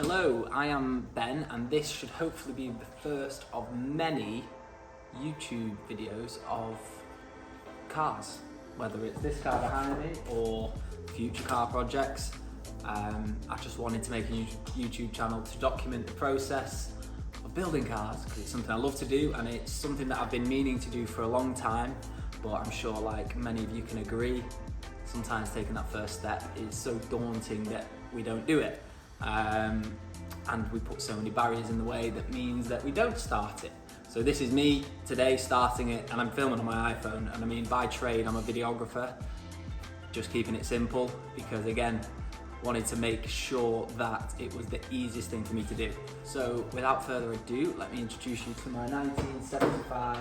Hello, I am Ben, and this should hopefully be the first of many YouTube videos of cars, whether it's this car behind me or future car projects. I just wanted to make a YouTube channel to document the process of building cars, because it's something I love to do and it's something that I've been meaning to do for a long time, but I'm sure like many of you can agree, sometimes taking that first step is so daunting that we don't do it. And we put so many barriers in the way that means that we don't start it. So this is me today starting it, and I'm filming on my iPhone, and I mean by trade I'm a videographer, just keeping it simple because again, wanted to make sure that it was the easiest thing for me to do. So without further ado, let me introduce you to my 1975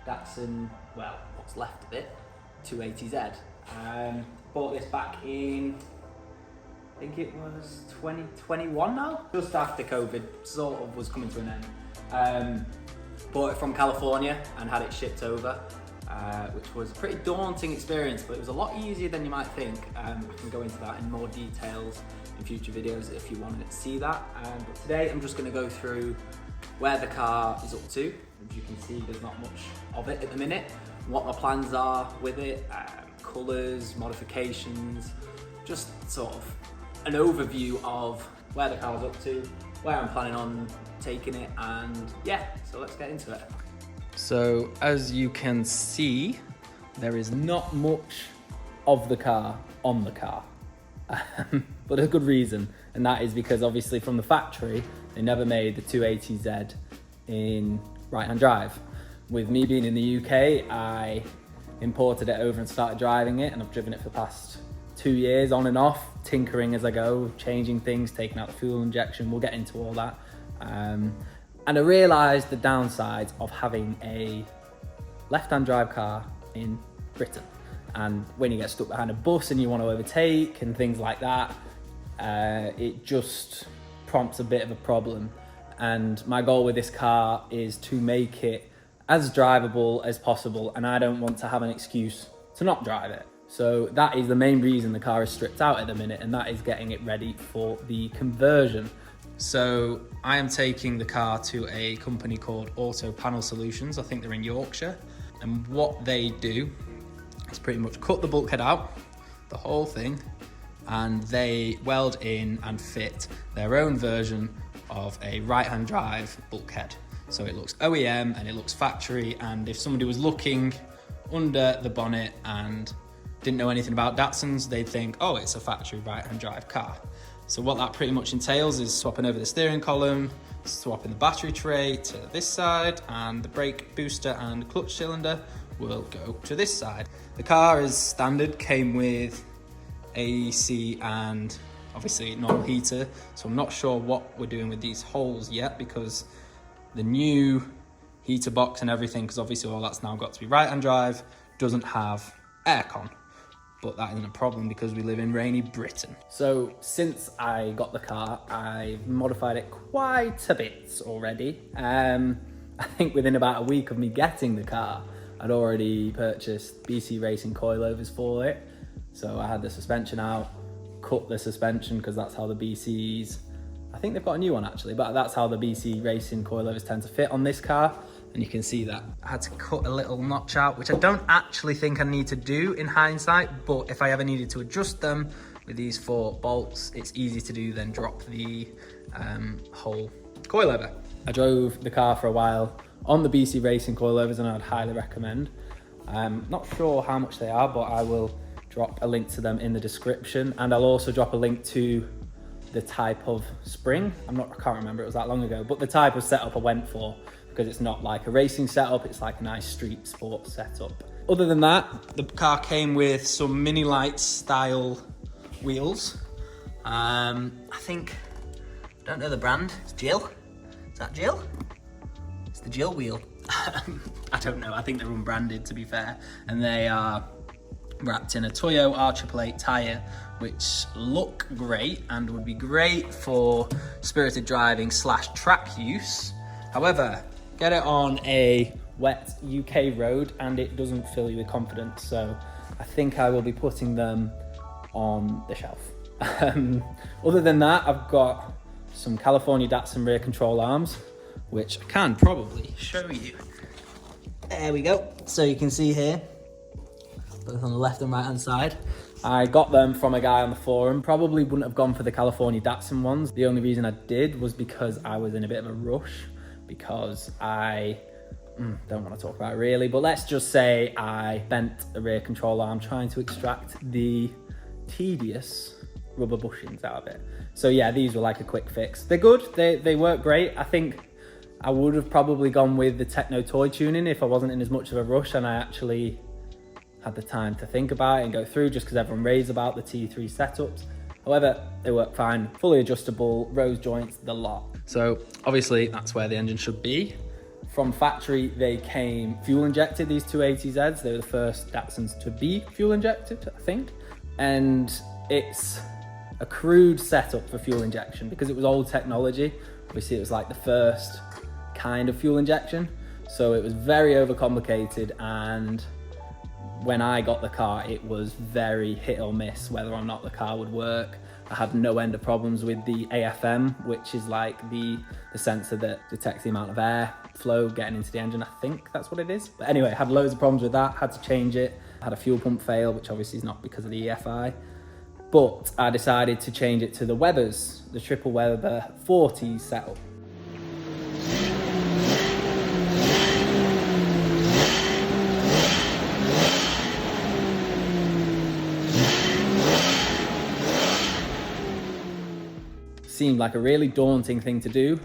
Datsun, well, what's left of it, 280Z. Bought this back in, I think it was 2021 now, just after COVID sort of was coming to an end. Bought it from California and had it shipped over, which was a pretty daunting experience, but it was a lot easier than you might think. I can go into that in more details in future videos if you wanted to see that. But today I'm just going to go through where the car is up to. As you can see, there's not much of it at the minute, what my plans are with it, colours, modifications, just sort of an overview of where the car's up to, where I'm planning on taking it, and yeah, so let's get into it. So as you can see, there is not much of the car on the car, but a good reason, and that is because obviously from the factory, they never made the 280Z in right-hand drive. With me being in the UK, I imported it over and started driving it, and I've driven it for the past 2 years on and off, tinkering as I go, changing things, taking out the fuel injection. We'll get into all that. And I realised the downsides of having a left-hand drive car in Britain. And when you get stuck behind a bus and you want to overtake and things like that, it just prompts a bit of a problem. And my goal with this car is to make it as drivable as possible, and I don't want to have an excuse to not drive it. So that is the main reason the car is stripped out at the minute, and that is getting it ready for the conversion. So I am taking the car to a company called Auto Panel Solutions. I think they're in Yorkshire. And what they do is pretty much cut the bulkhead out, the whole thing, and they weld in and fit their own version of a right-hand drive bulkhead. So it looks OEM and it looks factory, and if somebody was looking under the bonnet and didn't know anything about Datsuns, they'd think, oh, it's a factory right-hand drive car. So what that pretty much entails is swapping over the steering column, swapping the battery tray to this side, and the brake booster and clutch cylinder will go to this side. The car is standard, came with AC and obviously normal heater, so I'm not sure what we're doing with these holes yet, because the new heater box and everything, because obviously all that's now got to be right-hand drive, doesn't have aircon. But that isn't a problem because we live in rainy Britain. So since I got the car, I've modified it quite a bit already. I think within about a week of me getting the car, I'd already purchased BC Racing coilovers for it. So I had the suspension out, cut the suspension because that's how the BCs, I think they've got a new one actually, but that's how the BC Racing coilovers tend to fit on this car. And you can see that I had to cut a little notch out, which I don't actually think I need to do in hindsight, but if I ever needed to adjust them with these 4 bolts, it's easy to do than drop the whole coilover. I drove the car for a while on the BC Racing coilovers, and I'd highly recommend. I'm not sure how much they are, but I will drop a link to them in the description, and I'll also drop a link to the type of spring. I can't remember, it was that long ago, but the type of setup I went for, because it's not like a racing setup, it's like a nice street sports setup. Other than that, the car came with some Mini Light style wheels. I think, I don't know the brand, it's Jill. Is that Jill? It's the Jill wheel. I don't know, I think they're unbranded to be fair. And they are wrapped in a Toyo R888 tyre, which look great and would be great for spirited driving / track use. However, get it on a wet UK road and it doesn't fill you with confidence, so I think I will be putting them on the shelf. Other than that, I've got some California Datsun rear control arms, which I can probably show you. There we go. So you can see here, both on the left and right hand side. I got them from a guy on the forum. Probably wouldn't have gone for the California Datsun ones. The only reason I did was because I was in a bit of a rush, because I don't want to talk about it really, but let's just say I bent a rear control arm trying to extract the tedious rubber bushings out of it. So yeah, these were like a quick fix. They're good, they work great. I think I would have probably gone with the Techno Toy tuning if I wasn't in as much of a rush and I actually had the time to think about it and go through, just because everyone raves about the T3 setups. However, they work fine, fully adjustable, rose joints, the lot. So obviously that's where the engine should be. From factory, they came fuel injected, these 280Zs. They were the first Datsuns to be fuel injected, I think. And it's a crude setup for fuel injection because it was old technology. Obviously it was like the first kind of fuel injection. So it was very overcomplicated, and when I got the car, it was very hit or miss whether or not the car would work. I had no end of problems with the AFM, which is like the sensor that detects the amount of air flow getting into the engine. I think that's what it is. But anyway, I had loads of problems with that, had to change it. I had a fuel pump fail, which obviously is not because of the EFI. But I decided to change it to the Webers, the triple Weber 40 setup. Seemed like a really daunting thing to do.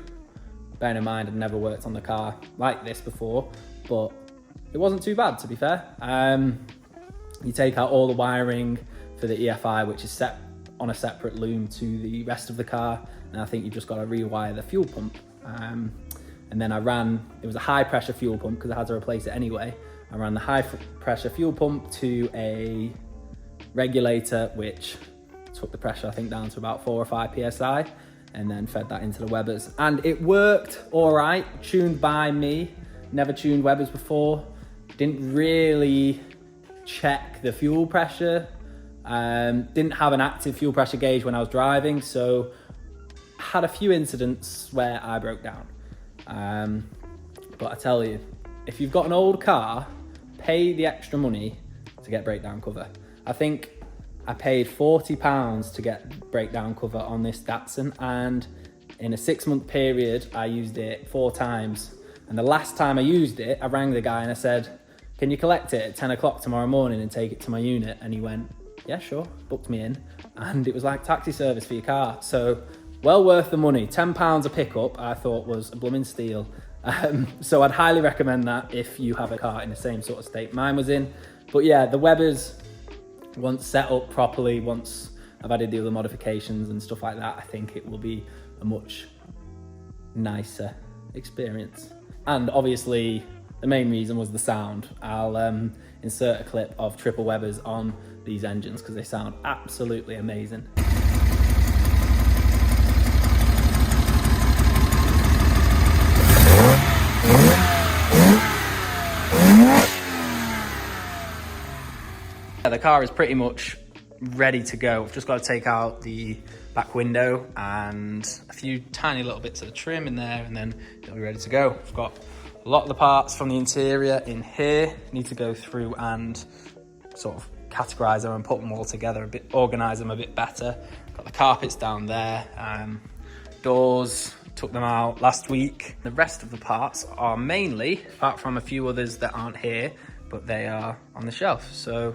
Bearing in mind, I'd never worked on the car like this before, but it wasn't too bad, to be fair. You take out all the wiring for the EFI, which is set on a separate loom to the rest of the car, and I think you've just got to rewire the fuel pump. And then it was a high pressure fuel pump because I had to replace it anyway. I ran the high pressure fuel pump to a regulator, which took the pressure, I think, down to about 4 or 5 PSI, and then fed that into the Webers. And it worked all right, tuned by me. Never tuned Webers before. Didn't really check the fuel pressure. Didn't have an active fuel pressure gauge when I was driving, so had a few incidents where I broke down. But I tell you, if you've got an old car, pay the extra money to get breakdown cover. I think I paid £40 to get breakdown cover on this Datsun, and in a 6-month period, I used it 4 times. And the last time I used it, I rang the guy and I said, "Can you collect it at 10 o'clock tomorrow morning and take it to my unit?" And he went, "Yeah, sure," booked me in. And it was like taxi service for your car. So well worth the money. £10 a pickup, I thought was a blooming steal. So I'd highly recommend that if you have a car in the same sort of state mine was in. But yeah, the Webers, once set up properly, once I've added the other modifications and stuff like that, I think it will be a much nicer experience. And obviously the main reason was the sound. I'll insert a clip of triple Webers on these engines because they sound absolutely amazing. The car is pretty much ready to go. I've just got to take out the back window and a few tiny little bits of the trim in there, and then it'll be ready to go. I've got a lot of the parts from the interior in here. Need to go through and sort of categorize them and put them all together a bit, organize them a bit better. Got the carpets down there, doors, took them out last week. The rest of the parts are mainly, apart from a few others that aren't here, but they are on the shelf. So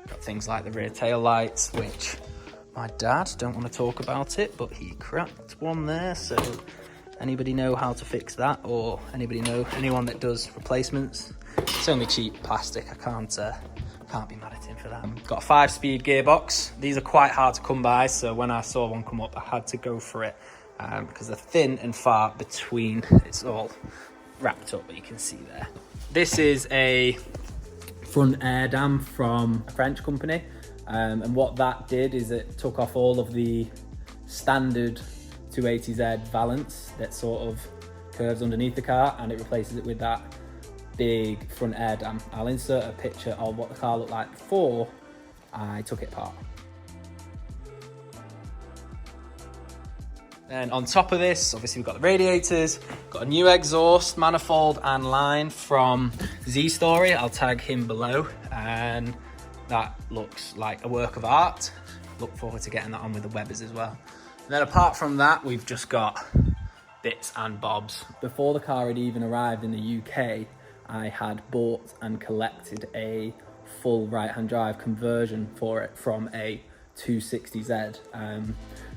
got things like the rear tail lights, which my dad, don't want to talk about it, but he cracked one there. So anybody know how to fix that, or anybody know anyone that does replacements? It's only cheap plastic. I can't be mad at him for that. Got a 5-speed gearbox. These are quite hard to come by, so when I saw one come up, I had to go for it because they're thin and far between. It's all wrapped up, but you can see there. This is a front air dam from a French company, and what that did is it took off all of the standard 280Z valance that sort of curves underneath the car, and it replaces it with that big front air dam. I'll insert a picture of what the car looked like before I took it apart. Then on top of this, obviously we've got the radiators, got a new exhaust manifold and line from Z Story. I'll tag him below, and that looks like a work of art. Look forward to getting that on with the Webbers as well. And then apart from that, we've just got bits and bobs. Before the car had even arrived in the UK, I had bought and collected a full right-hand drive conversion for it from a 280Z. And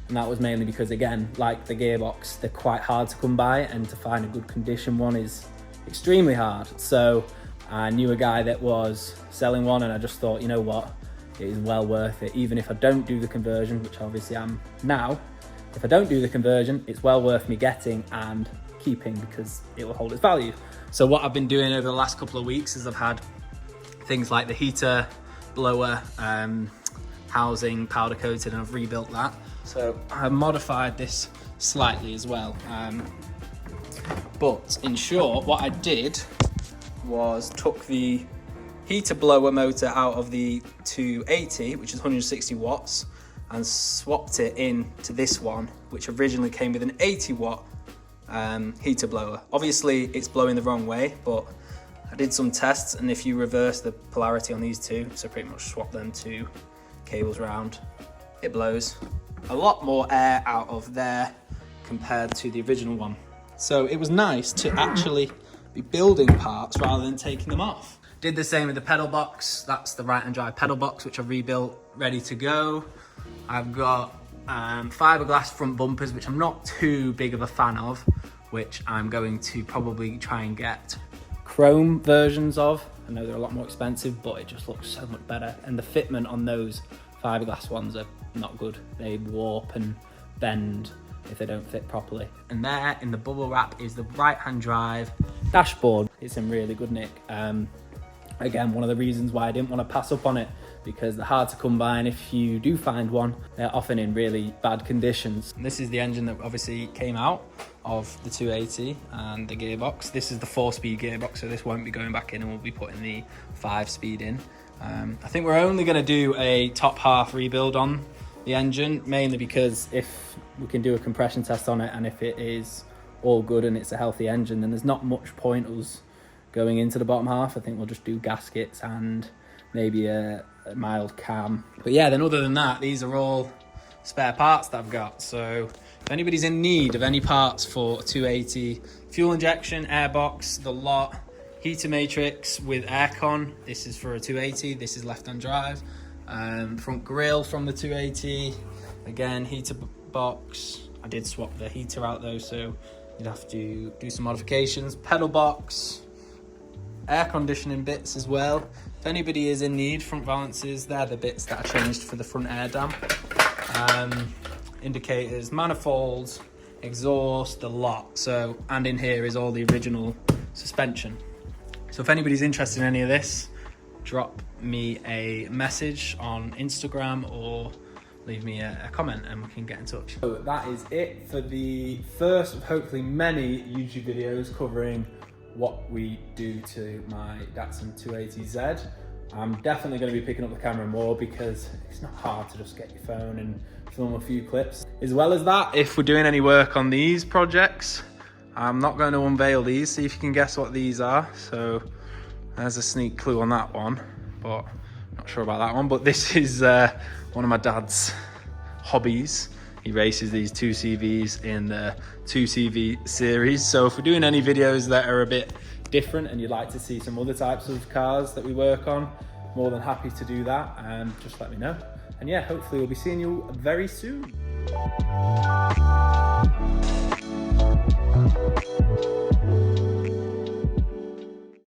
that was mainly because, again, like the gearbox, they're quite hard to come by, and to find a good condition one is extremely hard. So I knew a guy that was selling one, and I just thought, you know what, it is well worth it. Even if I don't do the conversion, which obviously I'm now, if I don't do the conversion, it's well worth me getting and keeping because it will hold its value. So what I've been doing over the last couple of weeks is I've had things like the heater, blower, housing powder coated, and I've rebuilt that. So I've modified this slightly as well. But in short, what I did was took the heater blower motor out of the 280, which is 160 watts, and swapped it into this one, which originally came with an 80 watt heater blower. Obviously it's blowing the wrong way, but I did some tests, and if you reverse the polarity on these two, so pretty much swap them two cables round, it blows a lot more air out of there compared to the original one. So it was nice to actually be building parts rather than taking them off. Did the same with the pedal box. That's the right-hand drive pedal box, which I rebuilt, ready to go. I've got fiberglass front bumpers, which I'm not too big of a fan of, which I'm going to probably try and get chrome versions of. I know they're a lot more expensive, but it just looks so much better. And the fitment on those fiberglass ones are not good. They warp and bend if they don't fit properly. And there in the bubble wrap is the right-hand drive dashboard. It's in really good nick. Again, one of the reasons why I didn't want to pass up on it, because they're hard to come by, and if you do find one, they're often in really bad conditions. This is the engine that obviously came out of the 280 and the gearbox. This is the 4-speed gearbox, so this won't be going back in, and we'll be putting the 5-speed in. I think we're only going to do a top half rebuild on the engine, mainly because if we can do a compression test on it, and if it is all good and it's a healthy engine, then there's not much point us going into the bottom half. I think we'll just do gaskets and maybe a mild cam. But yeah, then other than that, these are all spare parts that I've got. So if anybody's in need of any parts for a 280, fuel injection, airbox, the lot, heater matrix with aircon, this is for a 280, this is left-hand drive. Front grille from the 280, again, heater box. I did swap the heater out though, so you'd have to do some modifications. Pedal box, air conditioning bits as well. If anybody is in need, front valances, they're the bits that I changed for the front air dam. Indicators, manifolds, exhaust, the lot. So, and in here is all the original suspension. So if anybody's interested in any of this, drop me a message on Instagram or leave me a comment and we can get in touch. So that is it for the first of hopefully many YouTube videos covering what we do to my Datsun 280Z. I'm definitely going to be picking up the camera more because it's not hard to just get your phone and film a few clips. As well as that, if we're doing any work on these projects, I'm not going to unveil these, see if you can guess what these are. So there's a sneak clue on that one, but not sure about that one. But this is one of my dad's hobbies. He races these 2CVs in the 2CV series. So if we're doing any videos that are a bit different and you'd like to see some other types of cars that we work on, more than happy to do that, and just let me know. And yeah, hopefully we'll be seeing you very soon.